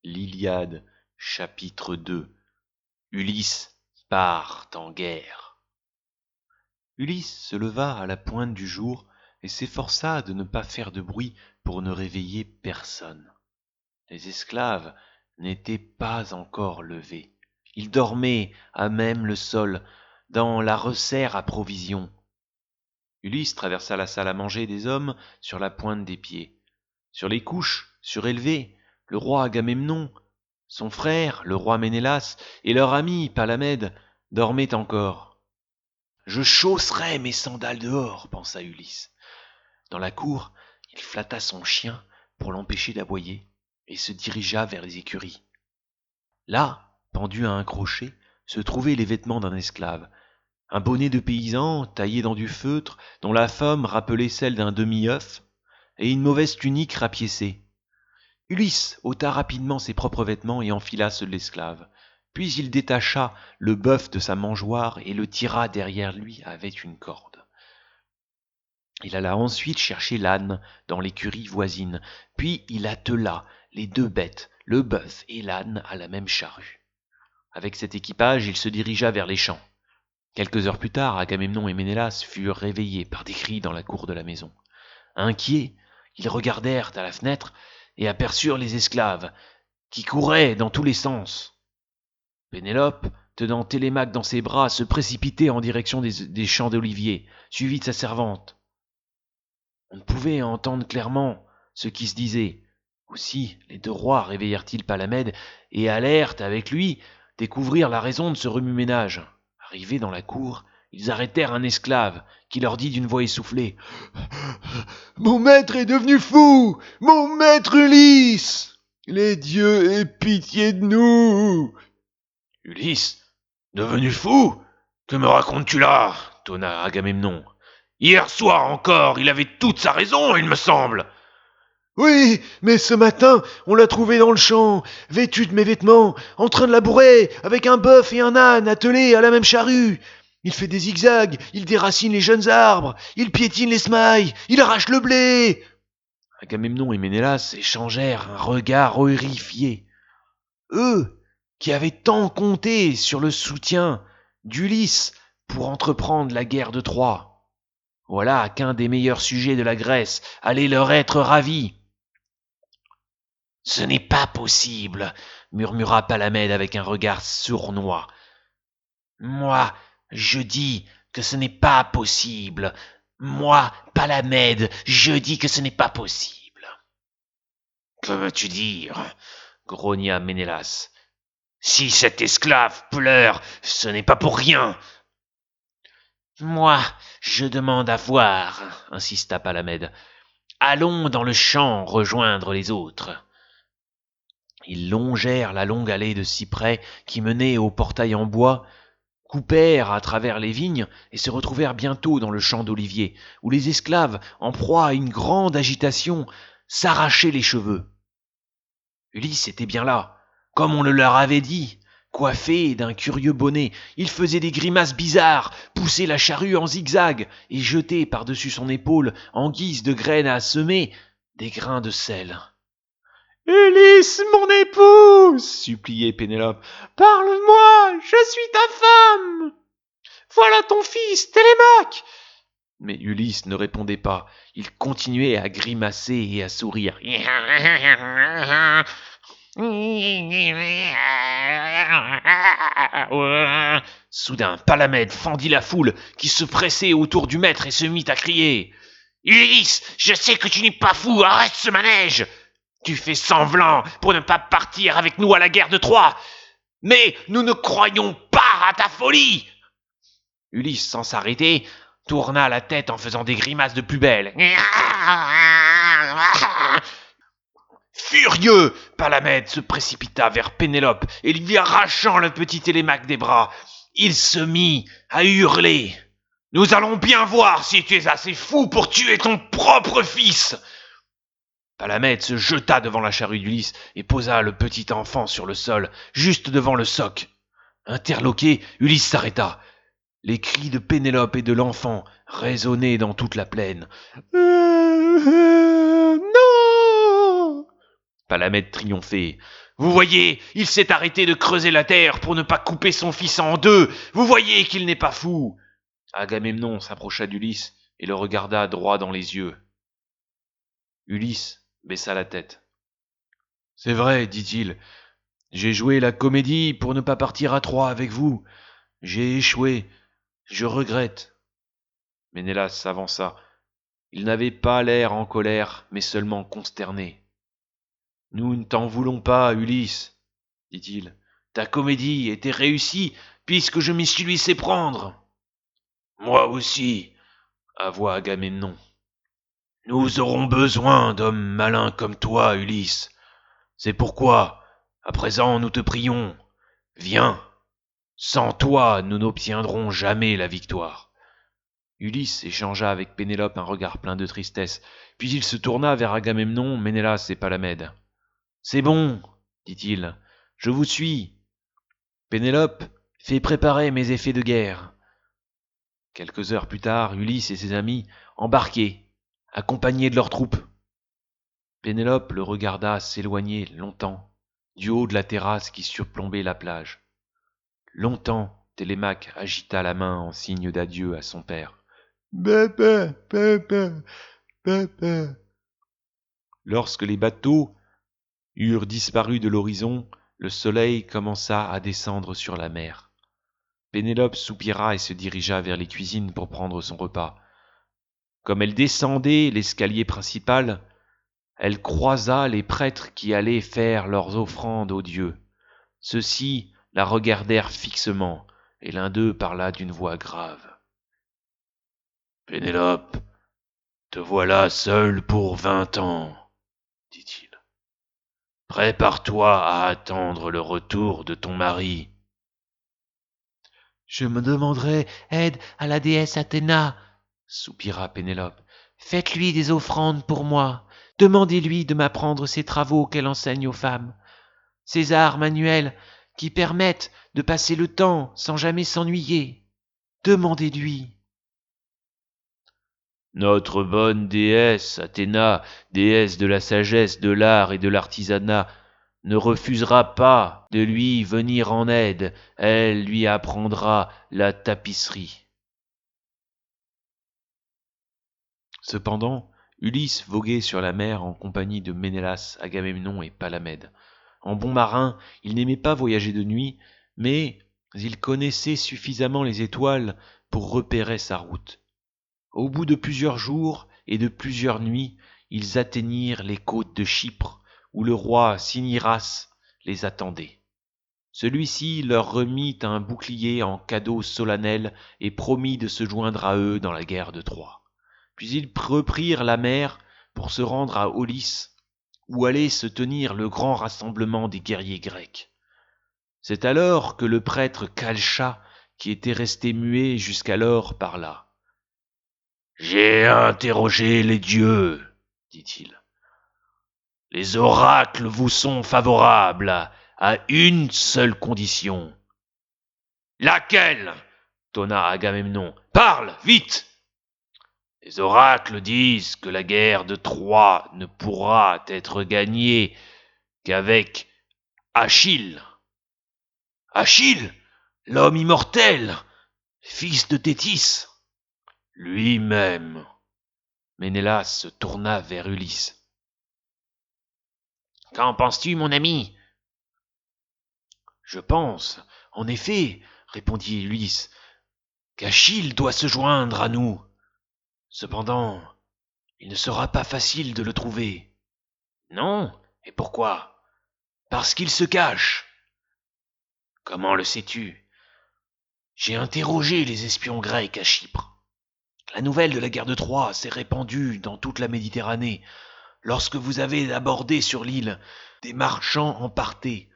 L'Iliade, chapitre 2. Ulysse part en guerre. Ulysse se leva à la pointe du jour et s'efforça de ne pas faire de bruit pour ne réveiller personne. Les esclaves n'étaient pas encore levés. Ils dormaient à même le sol, dans la resserre à provisions. Ulysse traversa la salle à manger des hommes sur la pointe des pieds. Sur les couches surélevées, le roi Agamemnon, son frère, le roi Ménélas, et leur ami Palamède dormaient encore. « Je chausserai mes sandales dehors, pensa Ulysse. Dans la cour, il flatta son chien pour l'empêcher d'aboyer et se dirigea vers les écuries. Là, pendu à un crochet, se trouvaient les vêtements d'un esclave. Un bonnet de paysan taillé dans du feutre, dont la forme rappelait celle d'un demi-œuf, et une mauvaise tunique rapiécée. Ulysse ôta rapidement ses propres vêtements et enfila ceux de l'esclave. Puis il détacha le bœuf de sa mangeoire et le tira derrière lui avec une corde. Il alla ensuite chercher l'âne dans l'écurie voisine, puis il attela les deux bêtes, le bœuf et l'âne, à la même charrue. Avec cet équipage, il se dirigea vers les champs. Quelques heures plus tard, Agamemnon et Ménélas furent réveillés par des cris dans la cour de la maison. Inquiets, ils regardèrent à la fenêtre et aperçurent les esclaves, qui couraient dans tous les sens. Pénélope, tenant Télémaque dans ses bras, se précipitait en direction des champs d'oliviers, suivie de sa servante. On ne pouvait entendre clairement ce qui se disait. Aussi, les deux rois réveillèrent-ils Palamède et allèrent, avec lui, découvrir la raison de ce remue-ménage. Arrivés dans la cour, ils arrêtèrent un esclave qui leur dit d'une voix essoufflée : « Mon maître est devenu fou ! Mon maître Ulysse ! Les dieux aient pitié de nous !» « Ulysse, devenu fou ? Que me racontes-tu là ?» tonna Agamemnon. « Hier soir encore, il avait toute sa raison, il me semble. » « Oui, mais ce matin, on l'a trouvé dans le champ, vêtu de mes vêtements, en train de labourer, avec un bœuf et un âne attelés à la même charrue. Il fait des zigzags, il déracine les jeunes arbres, il piétine les semailles, il arrache le blé. » Agamemnon et Ménélas échangèrent un regard horrifié. Eux, qui avaient tant compté sur le soutien d'Ulysse pour entreprendre la guerre de Troie. Voilà qu'un des meilleurs sujets de la Grèce allait leur être ravi. « Ce n'est pas possible, » murmura Palamède avec un regard sournois. « Moi, je dis que ce n'est pas possible. Moi, Palamède, je dis que ce n'est pas possible. »« Que veux-tu dire ?» grogna Ménélas. « Si cet esclave pleure, ce n'est pas pour rien. »« Moi, je demande à voir, » insista Palamède. « Allons dans le champ rejoindre les autres. » Ils longèrent la longue allée de cyprès qui menait au portail en bois, coupèrent à travers les vignes et se retrouvèrent bientôt dans le champ d'oliviers, où les esclaves, en proie à une grande agitation, s'arrachaient les cheveux. Ulysse était bien là, comme on le leur avait dit, coiffé d'un curieux bonnet. Il faisait des grimaces bizarres, poussait la charrue en zigzag et jetait par-dessus son épaule, en guise de graines à semer, des grains de sel. « Ulysse, mon épouse !» suppliait Pénélope. « Parle-moi, je suis ta femme. Voilà ton fils, Télémaque !» Mais Ulysse ne répondait pas. Il continuait à grimacer et à sourire. Soudain, Palamède fendit la foule qui se pressait autour du maître et se mit à crier : « Ulysse, je sais que tu n'es pas fou, arrête ce manège ! Tu fais semblant pour ne pas partir avec nous à la guerre de Troie. Mais nous ne croyons pas à ta folie !» Ulysse, sans s'arrêter, tourna la tête en faisant des grimaces de plus belle. Furieux, Palamède se précipita vers Pénélope et lui arrachant le petit Télémaque des bras, il se mit à hurler : « Nous allons bien voir si tu es assez fou pour tuer ton propre fils !» Palamède se jeta devant la charrue d'Ulysse et posa le petit enfant sur le sol, juste devant le soc. Interloqué, Ulysse s'arrêta. Les cris de Pénélope et de l'enfant résonnaient dans toute la plaine. « Non !» Palamède triomphait. Vous voyez, il s'est arrêté de creuser la terre pour ne pas couper son fils en deux. Vous voyez qu'il n'est pas fou. Agamemnon s'approcha d'Ulysse et le regarda droit dans les yeux. Ulysse baissa la tête. C'est vrai, dit-il, j'ai joué la comédie pour ne pas partir à Troie avec vous. J'ai échoué, je regrette. Ménélas s'avança. Il n'avait pas l'air en colère, mais seulement consterné. Nous ne t'en voulons pas, Ulysse, dit-il. Ta comédie était réussie, puisque je m'y suis laissé prendre. Moi aussi, avoua Agamemnon. Nous aurons besoin d'hommes malins comme toi, Ulysse. C'est pourquoi, à présent, nous te prions, viens. Sans toi, nous n'obtiendrons jamais la victoire. Ulysse échangea avec Pénélope un regard plein de tristesse, puis il se tourna vers Agamemnon, Ménélas et Palamède. C'est bon, dit-il, je vous suis. Pénélope, fais préparer mes effets de guerre. Quelques heures plus tard, Ulysse et ses amis embarquaient, accompagnés de leurs troupes. Pénélope le regarda s'éloigner longtemps, du haut de la terrasse qui surplombait la plage. Longtemps, Télémaque agita la main en signe d'adieu à son père. Papa, papa, papa. Lorsque les bateaux eurent disparu de l'horizon, le soleil commença à descendre sur la mer. Pénélope soupira et se dirigea vers les cuisines pour prendre son repas. Comme elle descendait l'escalier principal, elle croisa les prêtres qui allaient faire leurs offrandes aux dieux. Ceux-ci la regardèrent fixement, et l'un d'eux parla d'une voix grave. « Pénélope, te voilà seule pour 20 ans, dit-il. Prépare-toi à attendre le retour de ton mari. » Je me demanderai aide à la déesse Athéna, soupira Pénélope. Faites-lui des offrandes pour moi. Demandez-lui de m'apprendre ces travaux qu'elle enseigne aux femmes. Ces arts manuels qui permettent de passer le temps sans jamais s'ennuyer. Demandez-lui. Notre bonne déesse, Athéna, déesse de la sagesse, de l'art et de l'artisanat, ne refusera pas de lui venir en aide. Elle lui apprendra la tapisserie. Cependant, Ulysse voguait sur la mer en compagnie de Ménélas, Agamemnon et Palamède. En bon marin, il n'aimait pas voyager de nuit, mais il connaissait suffisamment les étoiles pour repérer sa route. Au bout de plusieurs jours et de plusieurs nuits, ils atteignirent les côtes de Chypre, où le roi Cinyras les attendait. Celui-ci leur remit un bouclier en cadeau solennel et promit de se joindre à eux dans la guerre de Troie. Puis ils reprirent la mer pour se rendre à Aulis, où allait se tenir le grand rassemblement des guerriers grecs. C'est alors que le prêtre Calcha, qui était resté muet jusqu'alors, parla. « J'ai interrogé les dieux, dit-il. Les oracles vous sont favorables à une seule condition. »« Laquelle ?» tonna Agamemnon. « Parle, vite !»« Les oracles disent que la guerre de Troie ne pourra être gagnée qu'avec Achille. »« Achille, l'homme immortel, fils de Thétis !»« Lui-même. » Ménélas se tourna vers Ulysse. « Qu'en penses-tu, mon ami ?»« Je pense, en effet, répondit Ulysse, qu'Achille doit se joindre à nous. Cependant, il ne sera pas facile de le trouver. »« Non ? Et pourquoi ? » ?»« Parce qu'il se cache. »« Comment le sais-tu ? » ?»« J'ai interrogé les espions grecs à Chypre. La nouvelle de la guerre de Troie s'est répandue dans toute la Méditerranée. Lorsque vous avez abordé sur l'île, des marchands en partaient,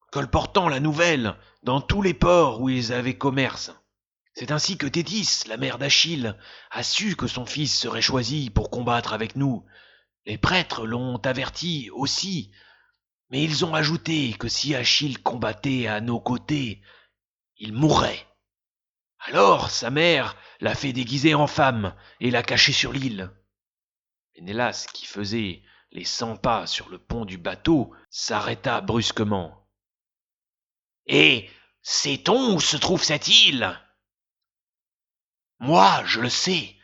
colportant la nouvelle dans tous les ports où ils avaient commerce. C'est ainsi que Thétis, la mère d'Achille, a su que son fils serait choisi pour combattre avec nous. Les prêtres l'ont averti aussi, mais ils ont ajouté que si Achille combattait à nos côtés, il mourrait. Alors sa mère l'a fait déguiser en femme et l'a caché sur l'île. Ménélas, qui faisait les 100 pas sur le pont du bateau, s'arrêta brusquement. « Et sait-on où se trouve cette île ?»« Moi, je le sais, »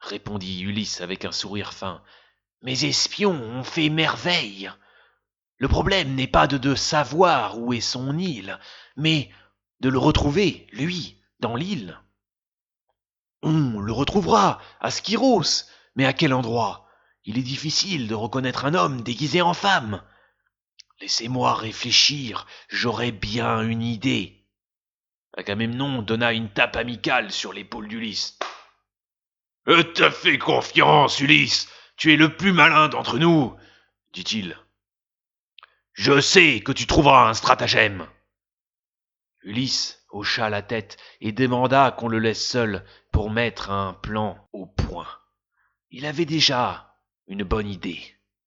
répondit Ulysse avec un sourire fin. « Mes espions ont fait merveille. Le problème n'est pas de savoir où est son île, mais de le retrouver, lui, dans l'île. On le retrouvera à Skyros, mais à quel endroit? Il est difficile de reconnaître un homme déguisé en femme. Laissez-moi réfléchir, j'aurai bien une idée. » Agamemnon donna une tape amicale sur l'épaule d'Ulysse. « Je te fais confiance, Ulysse, tu es le plus malin d'entre nous, dit-il. Je sais que tu trouveras un stratagème. » Ulysse hocha la tête et demanda qu'on le laisse seul pour mettre un plan au point. Il avait déjà une bonne idée.